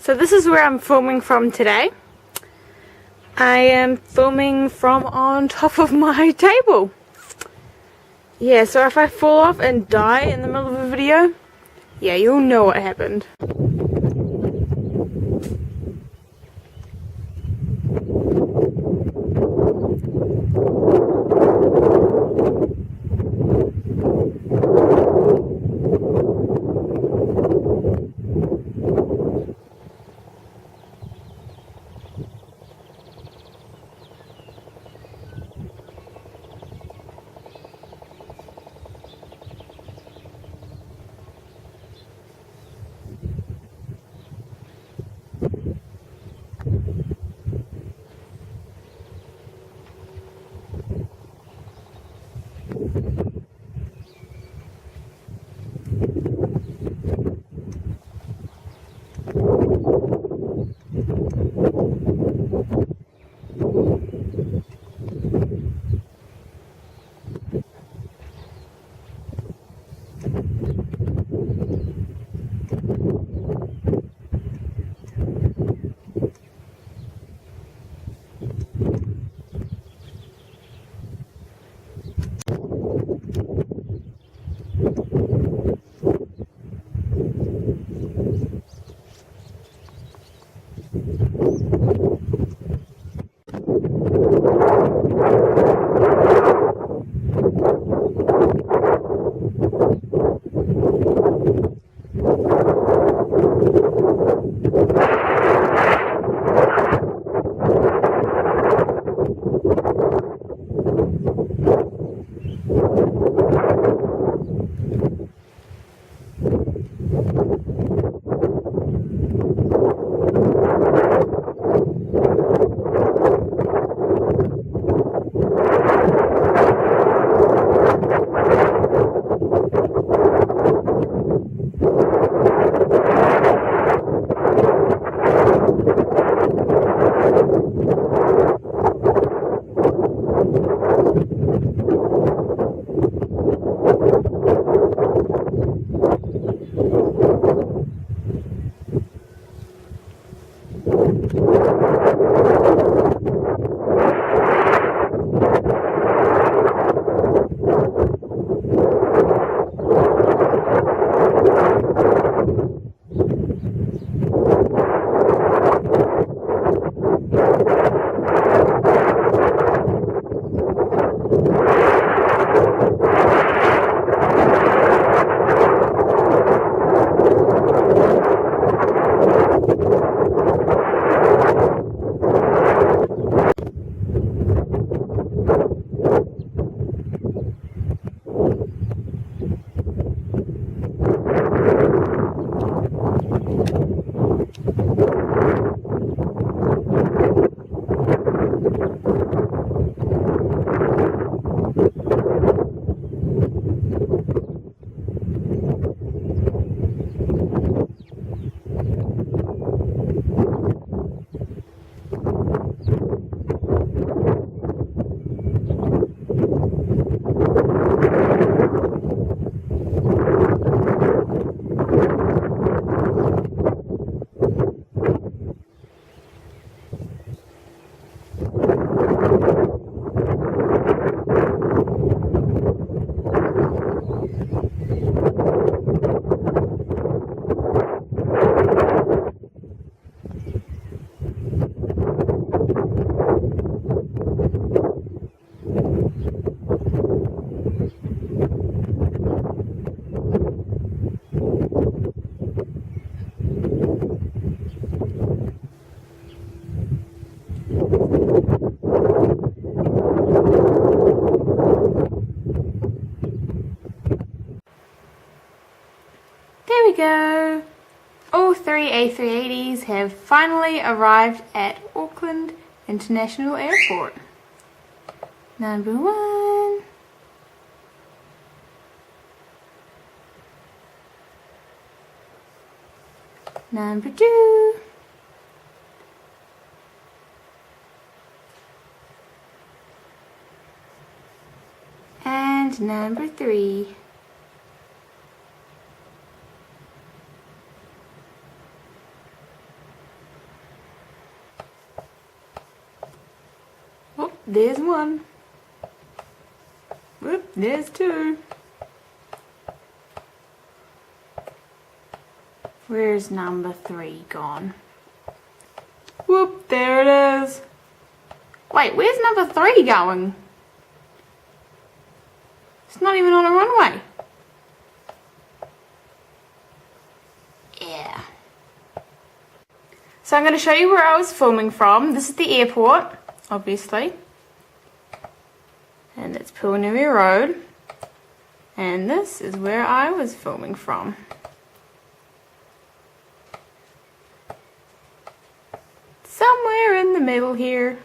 So this is where I'm filming from today. I am filming from on top of my table. Yeah, so if I fall off and die in the middle of a video, yeah, you'll know what happened. There we go. All three A380s have finally arrived at Auckland International Airport. Number 1. Number 2. And number 3. there's one. Whoop, there's two. Where's number 3 gone? Whoop, there it is. Wait, where's number 3 going? It's not even on a runway. Yeah. So I'm going to show you where I was filming from. This is the airport, obviously. And it's Puanui Road. And this is where I was filming from. Somewhere in the middle here.